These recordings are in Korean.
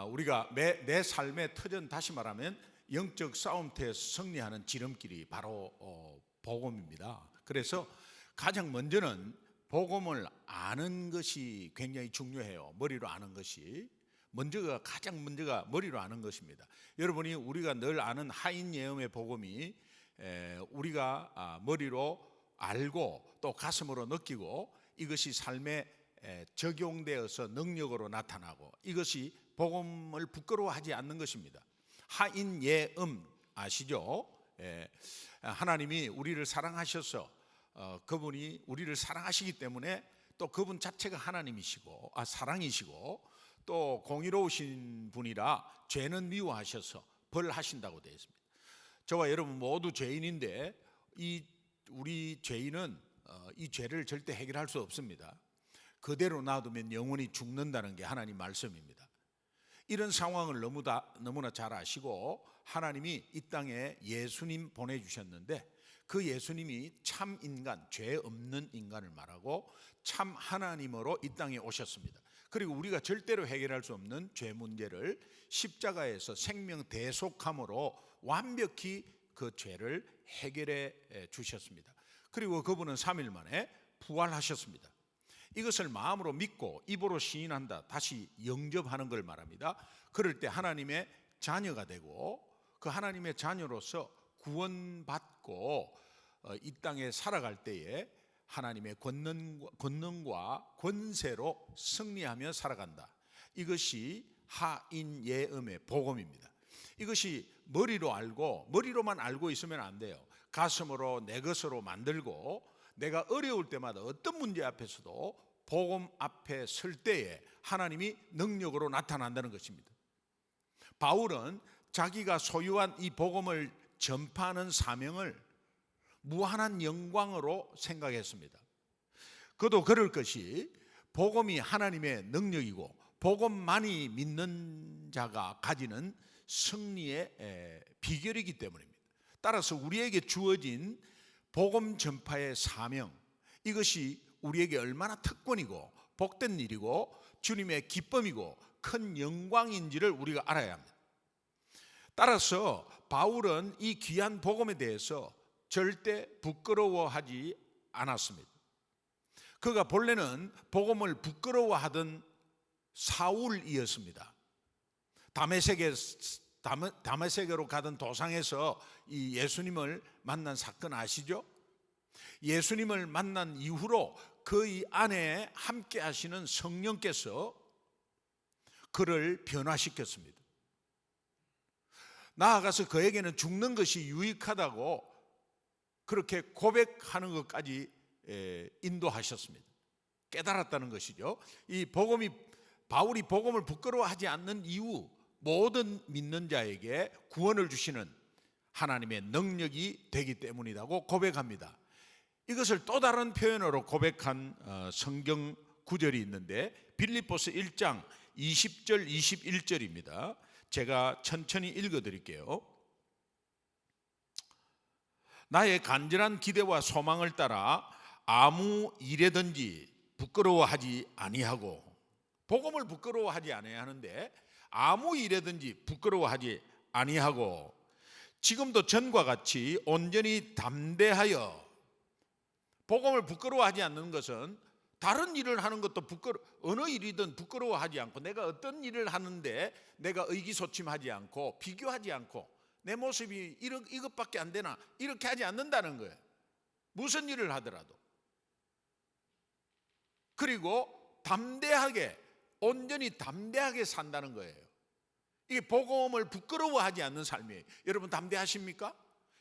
우리가 내 삶의 터전, 다시 말하면 영적 싸움터에서 승리하는 지름길이 바로 복음입니다. 그래서 가장 먼저는 복음을 아는 것이 굉장히 중요해요. 머리로 아는 것이 가장 먼저가 머리로 아는 것입니다. 여러분이 우리가 늘 아는 하인 예언의 복음이 우리가 머리로 알고 또 가슴으로 느끼고 이것이 삶에 적용되어서 능력으로 나타나고, 이것이 복음을 부끄러워하지 않는 것입니다. 하인 예언 아시죠? 하나님이 우리를 사랑하셔서 그분이 우리를 사랑하시기 때문에 또 그분 자체가 하나님이시고 사랑이시고 또 공의로우신 분이라 죄는 미워하셔서 벌하신다고 되어 있습니다. 저와 여러분 모두 죄인인데 우리 죄인은 이 죄를 절대 해결할 수 없습니다. 그대로 놔두면 영원히 죽는다는 게 하나님 말씀입니다. 이런 상황을 너무나 잘 아시고 하나님이 이 땅에 예수님 보내주셨는데, 그 예수님이 참 인간, 죄 없는 인간을 말하고 참 하나님으로 이 땅에 오셨습니다. 그리고 우리가 절대로 해결할 수 없는 죄 문제를 십자가에서 생명 대속함으로 완벽히 그 죄를 해결해 주셨습니다. 그리고 그분은 3일 만에 부활하셨습니다. 이것을 마음으로 믿고 입으로 시인한다, 다시 영접하는 걸 말합니다. 그럴 때 하나님의 자녀가 되고 그 하나님의 자녀로서 구원받고 이 땅에 살아갈 때에 하나님의 권능과 권세로 승리하며 살아간다. 이것이 하인 예언의 복음입니다. 이것이 머리로만 알고 있으면 안 돼요. 가슴으로 내 것으로 만들고 내가 어려울 때마다 어떤 문제 앞에서도 복음 앞에 설 때에 하나님이 능력으로 나타난다는 것입니다. 바울은 자기가 소유한 이 복음을 전파하는 사명을 무한한 영광으로 생각했습니다. 그도 그럴 것이 복음이 하나님의 능력이고 복음만이 믿는 자가 가지는 승리의 비결이기 때문입니다. 따라서 우리에게 주어진 복음 전파의 사명, 이것이 우리에게 얼마나 특권이고 복된 일이고 주님의 기쁨이고 큰 영광인지를 우리가 알아야 합니다. 따라서 바울은 이 귀한 복음에 대해서 절대 부끄러워하지 않았습니다. 그가 본래는 복음을 부끄러워하던 사울이었습니다. 다메섹으로 가던 도상에서 이 예수님을 만난 사건 아시죠? 예수님을 만난 이후로 그의 안에 함께 하시는 성령께서 그를 변화시켰습니다. 나아가서 그에게는 죽는 것이 유익하다고 그렇게 고백하는 것까지 인도하셨습니다. 깨달았다는 것이죠. 바울이 복음을 부끄러워하지 않는 이유, 모든 믿는 자에게 구원을 주시는 하나님의 능력이 되기 때문이라고 고백합니다. 이것을 또 다른 표현으로 고백한 성경 구절이 있는데 빌립보서 1장 20절 21절입니다. 제가 천천히 읽어드릴게요. 나의 간절한 기대와 소망을 따라 아무 일에든지 부끄러워하지 아니하고, 복음을 부끄러워하지 아니해야 하는데 아무 일에든지 부끄러워하지 아니하고 지금도 전과 같이 온전히 담대하여, 복음을 부끄러워하지 않는 것은 다른 일을 하는 것도 어느 일이든 부끄러워하지 않고, 내가 어떤 일을 하는데 내가 의기소침하지 않고 비교하지 않고 내 모습이 이것밖에 안 되나 이렇게 하지 않는다는 거예요. 무슨 일을 하더라도. 그리고 온전히 담대하게 산다는 거예요. 이게 복음을 부끄러워하지 않는 삶이에요. 여러분 담대하십니까?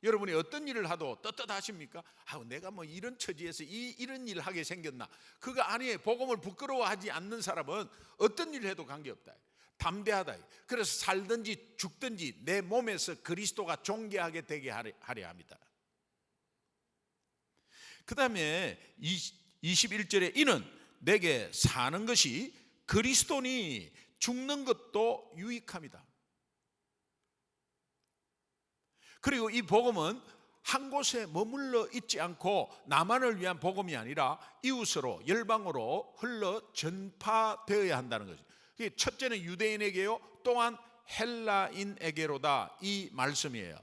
여러분이 어떤 일을 하도 떳떳하십니까? 내가 뭐 이런 처지에서 이런 일을 하게 생겼나? 그거 아니에요. 복음을 부끄러워하지 않는 사람은 어떤 일을 해도 관계없다. 담대하다. 그래서 살든지 죽든지 내 몸에서 그리스도가 존귀하게 되게 하려 합니다. 그 다음에 21절에 이는 내게 사는 것이 그리스도니 죽는 것도 유익함이다. 그리고 이 복음은 한 곳에 머물러 있지 않고 나만을 위한 복음이 아니라 이웃으로 열방으로 흘러 전파되어야 한다는 거죠. 첫째는 유대인에게요, 또한 헬라인에게로다, 이 말씀이에요.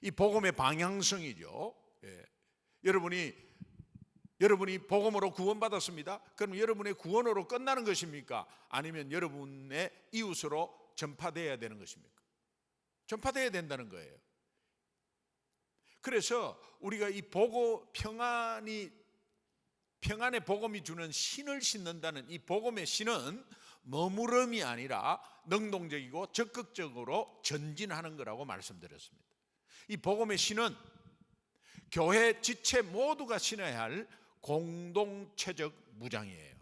이 복음의 방향성이죠. 예. 여러분이 복음으로 구원받았습니다. 그럼 여러분의 구원으로 끝나는 것입니까? 아니면 여러분의 이웃으로 전파되어야 되는 것입니까? 전파되어야 된다는 거예요. 그래서 우리가 이 평안의 복음이 주는 신을 신는다는 이 복음의 신은 머무름이 아니라 능동적이고 적극적으로 전진하는 거라고 말씀드렸습니다. 이 복음의 신은 교회 지체 모두가 신어야 할 공동체적 무장이에요.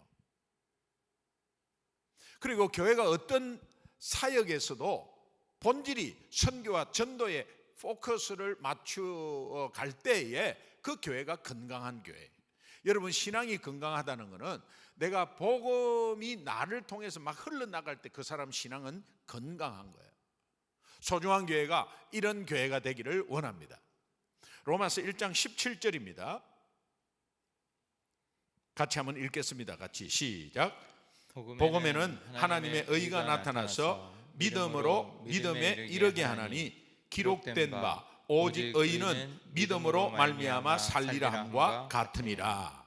그리고 교회가 어떤 사역에서도 본질이 선교와 전도에 포커스를 맞추어 갈 때에 그 교회가 건강한 교회. 여러분, 신앙이 건강하다는 것은 내가 복음이 나를 통해서 막 흘러나갈 때 그 사람 신앙은 건강한 거예요. 소중한 교회가 이런 교회가 되기를 원합니다. 로마서 1장 17절입니다. 같이 한번 읽겠습니다. 같이 시작. 복음에는 하나님의 의가 나타나서 믿음으로 믿음에 이르게 하나니 기록된 바 오직 의인은 믿음으로 말미암아 살리라 함과 같으니라.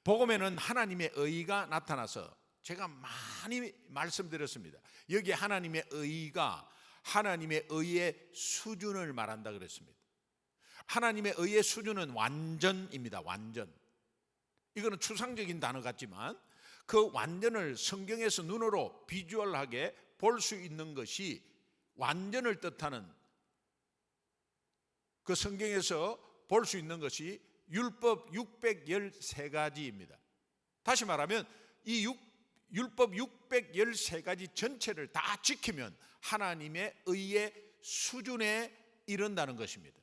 복음에는 하나님의 의가 나타나서, 제가 많이 말씀드렸습니다. 여기 하나님의 의가 하나님의 의의 수준을 말한다 그랬습니다. 하나님의 의의 수준은 완전입니다. 완전. 이거는 추상적인 단어 같지만 그 완전을 성경에서 눈으로 비주얼하게 볼 수 있는 것이 완전을 뜻하는, 그 성경에서 볼 수 있는 것이 율법 613가지입니다. 다시 말하면 이 율법 613가지 전체를 다 지키면 하나님의 의의 수준에 이른다는 것입니다.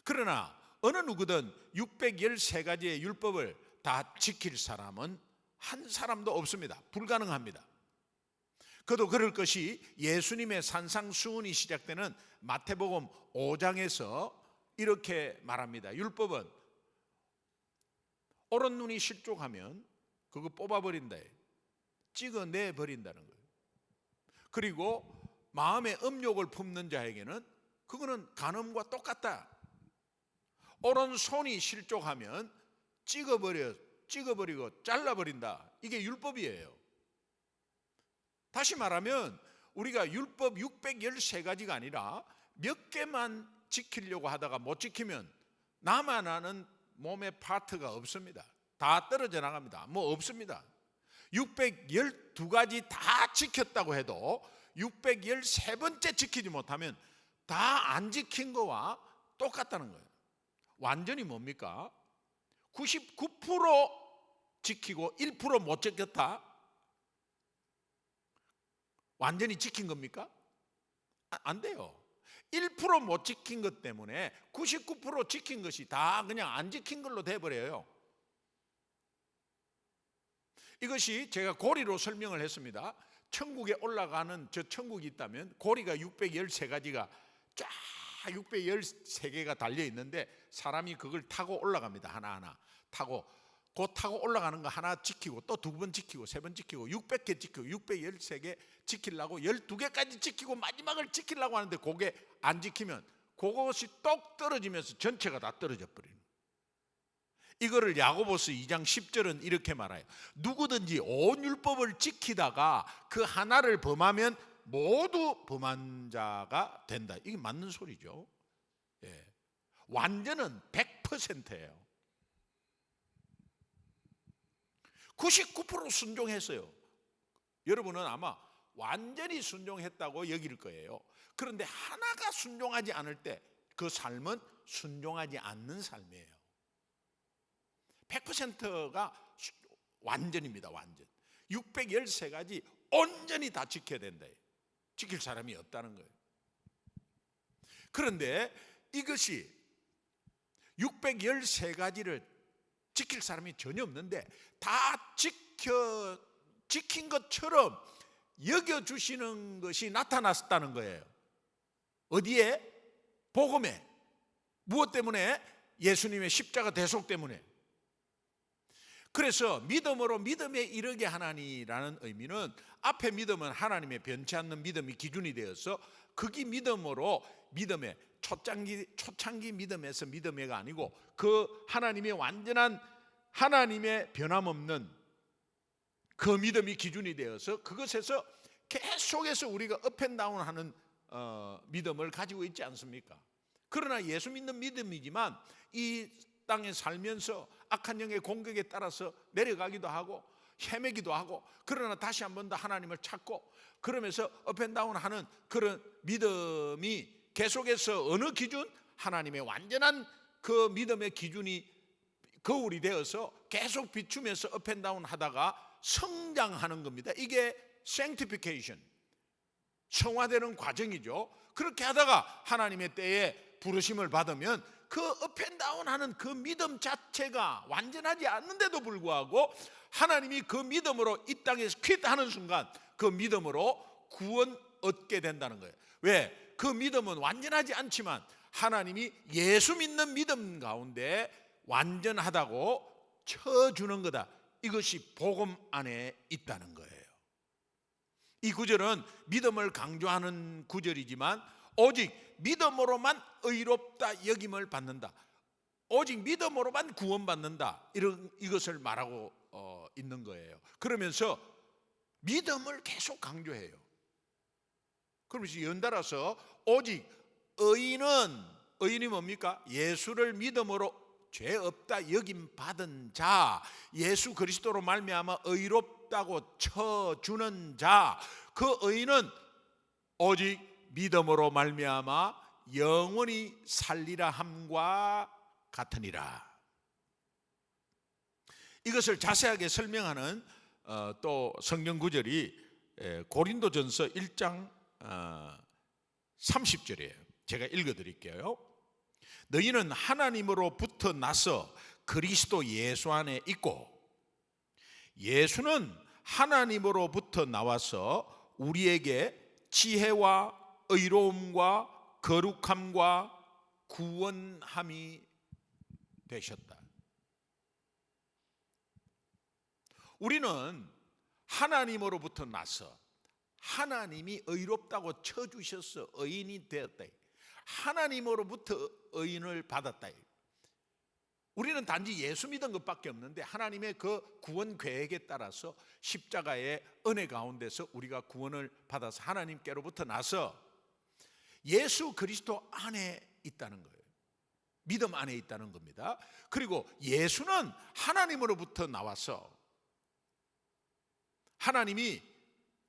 그러나 어느 누구든 613가지의 율법을 다 지킬 사람은 한 사람도 없습니다. 불가능합니다. 그도 그럴 것이 예수님의 산상수훈이 시작되는 마태복음 5장에서 이렇게 말합니다. 율법은 오른 눈이 실족하면 그거 뽑아버린다, 찍어내버린다는 거예요. 그리고 마음의 음욕을 품는 자에게는 그거는 간음과 똑같다. 오른손이 실족하면 찍어버리고 잘라버린다. 이게 율법이에요. 다시 말하면 우리가 율법 613가지가 아니라 몇 개만 지키려고 하다가 못 지키면 나만 아는 몸의 파트가 없습니다. 다 떨어져 나갑니다. 뭐 없습니다. 612가지 다 지켰다고 해도 613번째 지키지 못하면 다 안 지킨 거와 똑같다는 거예요. 완전히 뭡니까? 99% 지키고 1% 못 지켰다? 완전히 지킨 겁니까? 안 돼요. 1% 못 지킨 것 때문에 99% 지킨 것이 다 그냥 안 지킨 걸로 돼버려요. 이것이 제가 고리로 설명을 했습니다. 천국에 올라가는 저 천국이 있다면 고리가 613가지가 쫙 613개가 달려 있는데 사람이 그걸 타고 올라갑니다. 하나하나 타고 올라가는 거 하나 지키고 또 두 번 지키고 세 번 지키고 600개 지키고 613개 지키려고 12개까지 지키고 마지막을 지키려고 하는데 그게 안 지키면 그것이 똑 떨어지면서 전체가 다 떨어져 버리는. 이거를 야고보서 2장 10절은 이렇게 말해요. 누구든지 온 율법을 지키다가 그 하나를 범하면 모두 범한 자가 된다. 이게 맞는 소리죠. 예. 완전은 100%예요. 99% 순종했어요. 여러분은 아마 완전히 순종했다고 여길 거예요. 그런데 하나가 순종하지 않을 때 그 삶은 순종하지 않는 삶이에요. 100%가 완전입니다. 완전. 613가지 온전히 다 지켜야 된다. 지킬 사람이 없다는 거예요. 그런데 이것이 613가지를 지킬 사람이 전혀 없는데 다 지킨 것처럼 여겨주시는 것이 나타났다는 거예요. 어디에? 복음에. 무엇 때문에? 예수님의 십자가 대속 때문에. 그래서 믿음으로 믿음에 이르게 하나니라는 의미는 앞에 믿음은 하나님의 변치 않는 믿음이 기준이 되어서 그게 믿음으로 믿음의 초창기 믿음에서 믿음의가 아니고 그 하나님의 완전한 하나님의 변함없는 그 믿음이 기준이 되어서 그것에서 계속해서 우리가 업앤다운하는 믿음을 가지고 있지 않습니까? 그러나 예수 믿는 믿음이지만 이 땅에 살면서 악한 영의 공격에 따라서 내려가기도 하고 헤매기도 하고 그러나 다시 한 번 더 하나님을 찾고 그러면서 업앤다운하는 그런 믿음이 계속해서 어느 기준? 하나님의 완전한 그 믿음의 기준이 거울이 되어서 계속 비추면서 업앤다운 하다가 성장하는 겁니다. 이게 sanctification, 성화되는 과정이죠. 그렇게 하다가 하나님의 때에 부르심을 받으면 그 업앤다운하는 그 믿음 자체가 완전하지 않는데도 불구하고 하나님이 그 믿음으로 이 땅에서 퀴트하는 순간 그 믿음으로 구원 얻게 된다는 거예요. 왜? 그 믿음은 완전하지 않지만 하나님이 예수 믿는 믿음 가운데 완전하다고 쳐주는 거다. 이것이 복음 안에 있다는 거예요. 이 구절은 믿음을 강조하는 구절이지만 오직 믿음으로만 의롭다 여김을 받는다, 오직 믿음으로만 구원받는다, 이것을 말하고 있는 거예요. 그러면서 믿음을 계속 강조해요. 그러면서 연달아서 오직 의인이 뭡니까? 예수를 믿음으로 죄 없다 여김 받은 자, 예수 그리스도로 말미암아 의롭다고 쳐주는 자, 그 의인은 오직 믿음으로 말미암아 영원히 살리라 함과 같으니라. 이것을 자세하게 설명하는 또 성경 구절이 고린도전서 1장 30절이에요. 제가 읽어드릴게요. 너희는 하나님으로부터 나서 그리스도 예수 안에 있고 예수는 하나님으로부터 나와서 우리에게 지혜와 의로움과 거룩함과 구원함이 되셨다. 우리는 하나님으로부터 나서 하나님이 의롭다고 쳐주셔서 의인이 되었다. 하나님으로부터 의인을 받았다. 우리는 단지 예수 믿은 것밖에 없는데 하나님의 그 구원 계획에 따라서 십자가의 은혜 가운데서 우리가 구원을 받아서 하나님께로부터 나서 예수 그리스도 안에 있다는 거예요. 믿음 안에 있다는 겁니다. 그리고 예수는 하나님으로부터 나와서 하나님이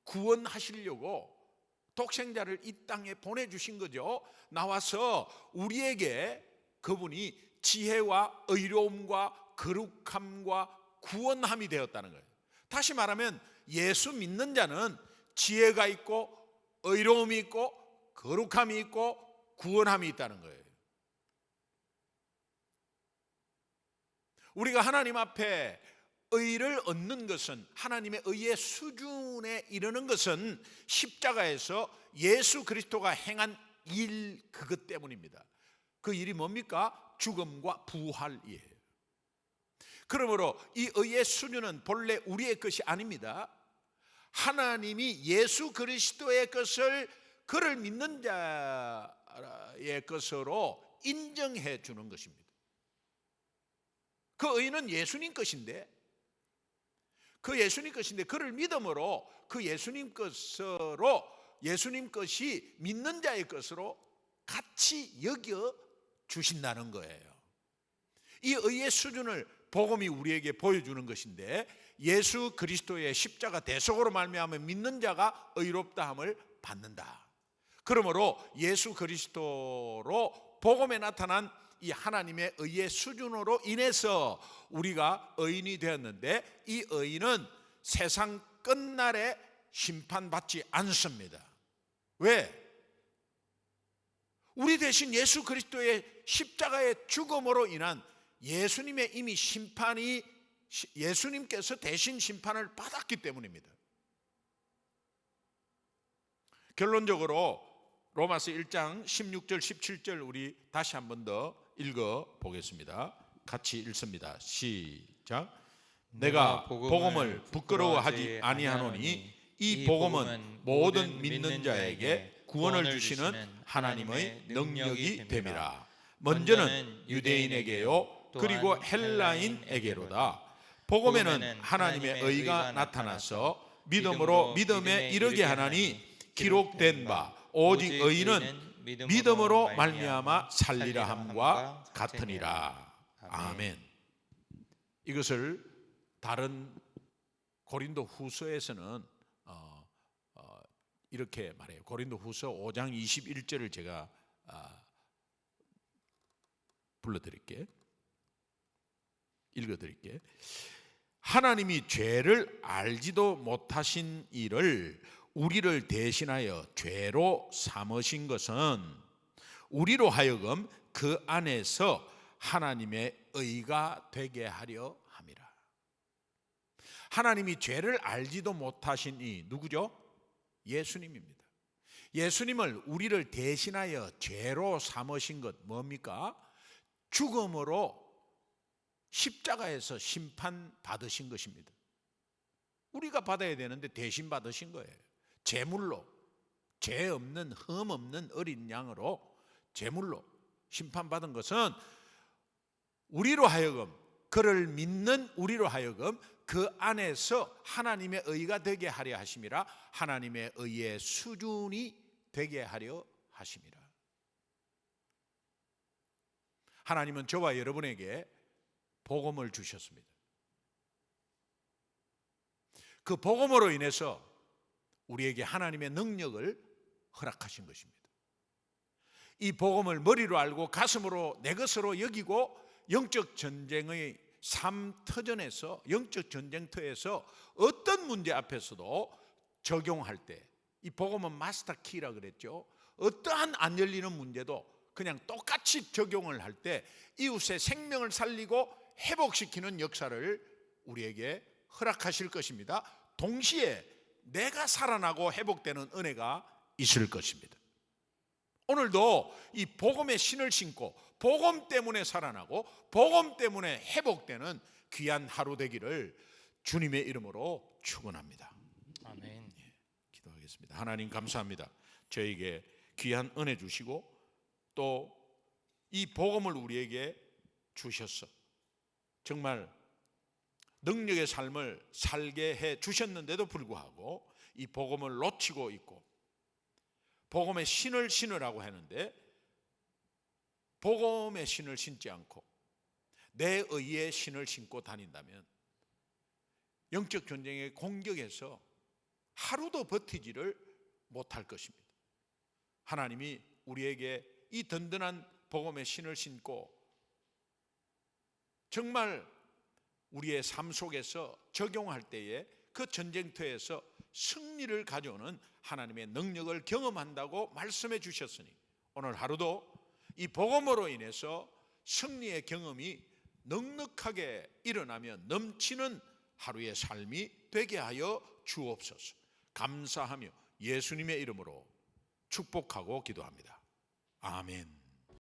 구원하시려고 독생자를 이 땅에 보내주신 거죠. 나와서 우리에게 그분이 지혜와 의로움과 거룩함과 구원함이 되었다는 거예요. 다시 말하면 예수 믿는 자는 지혜가 있고 의로움이 있고 거룩함이 있고 구원함이 있다는 거예요. 우리가 하나님 앞에 의를 얻는 것은, 하나님의 의의 수준에 이르는 것은 십자가에서 예수 그리스도가 행한 일 그것 때문입니다. 그 일이 뭡니까? 죽음과 부활이에요. 그러므로 이 의의 수준은 본래 우리의 것이 아닙니다. 하나님이 예수 그리스도의 것을 그를 믿는 자의 것으로 인정해 주는 것입니다. 그 의는 예수님 것인데, 그 예수님 것인데 그를 믿음으로 그 예수님 것으로, 예수님 것이 믿는 자의 것으로 같이 여겨 주신다는 거예요. 이 의의 수준을 복음이 우리에게 보여주는 것인데, 예수 그리스도의 십자가 대속으로 말미암아 믿는 자가 의롭다함을 받는다. 그러므로 예수 그리스도로 복음에 나타난 이 하나님의 의의 수준으로 인해서 우리가 의인이 되었는데, 이 의인은 세상 끝날에 심판받지 않습니다. 왜? 우리 대신 예수 그리스도의 십자가의 죽음으로 인한 예수님의 이미 심판이, 예수님께서 대신 심판을 받았기 때문입니다. 결론적으로 로마서 1장 16절 17절 우리 다시 한 번 더 읽어 보겠습니다. 같이 읽습니다. 시작. 내가 복음을 부끄러워하지 아니하노니 이 복음은 모든 믿는 자에게 구원을 주시는 하나님의 능력이 됨이라. 먼저는 유대인에게요 그리고 헬라인에게로다. 복음에는 하나님의 의가 나타나서 믿음으로 믿음에 이르게 하나니 기록된 바 오직 의인은 믿음으로 말미암아 살리라 함과 같으니라. 아멘. 이것을 다른 고린도 후서에서는 이렇게 말해요. 고린도 후서 5장 21절을 제가 읽어드릴게. 하나님이 죄를 알지도 못하신 이를 우리를 대신하여 죄로 삼으신 것은 우리로 하여금 그 안에서 하나님의 의가 되게 하려 함이라. 하나님이 죄를 알지도 못하신 이 누구죠? 예수님입니다. 예수님을 우리를 대신하여 죄로 삼으신 것 뭡니까? 죽음으로 십자가에서 심판받으신 것입니다. 우리가 받아야 되는데 대신 받으신 거예요. 제물로, 죄 없는 흠 없는 어린 양으로 제물로 심판받은 것은 우리로 하여금, 그를 믿는 우리로 하여금 그 안에서 하나님의 의가 되게 하려 하심이라. 하나님의 의의 수준이 되게 하려 하심이라. 하나님은 저와 여러분에게 복음을 주셨습니다. 그 복음으로 인해서 우리에게 하나님의 능력을 허락하신 것입니다. 이 복음을 머리로 알고 가슴으로 내 것으로 여기고 영적 전쟁의 삶터전에서, 영적 전쟁터에서 어떤 문제 앞에서도 적용할 때, 이 복음은 마스터 키라 그랬죠. 어떠한 안 열리는 문제도 그냥 똑같이 적용을 할 때 이웃의 생명을 살리고 회복시키는 역사를 우리에게 허락하실 것입니다. 동시에 내가 살아나고 회복되는 은혜가 있을 것입니다. 오늘도 이 복음의 신을 신고 복음 때문에 살아나고 복음 때문에 회복되는 귀한 하루 되기를 주님의 이름으로 축원합니다. 아멘. 기도하겠습니다. 하나님 감사합니다. 저에게 귀한 은혜 주시고 또 이 복음을 우리에게 주셨어. 정말 능력의 삶을 살게 해 주셨는데도 불구하고 이 복음을 놓치고 있고 복음의 신을 신으라고 하는데 복음의 신을 신지 않고 내 의의 신을 신고 다닌다면 영적 전쟁의 공격에서 하루도 버티지를 못할 것입니다. 하나님이 우리에게 이 든든한 복음의 신을 신고 정말 우리의 삶 속에서 적용할 때에 그 전쟁터에서 승리를 가져오는 하나님의 능력을 경험한다고 말씀해 주셨으니 오늘 하루도 이 복음으로 인해서 승리의 경험이 넉넉하게 일어나며 넘치는 하루의 삶이 되게 하여 주옵소서. 감사하며 예수님의 이름으로 축복하고 기도합니다. 아멘.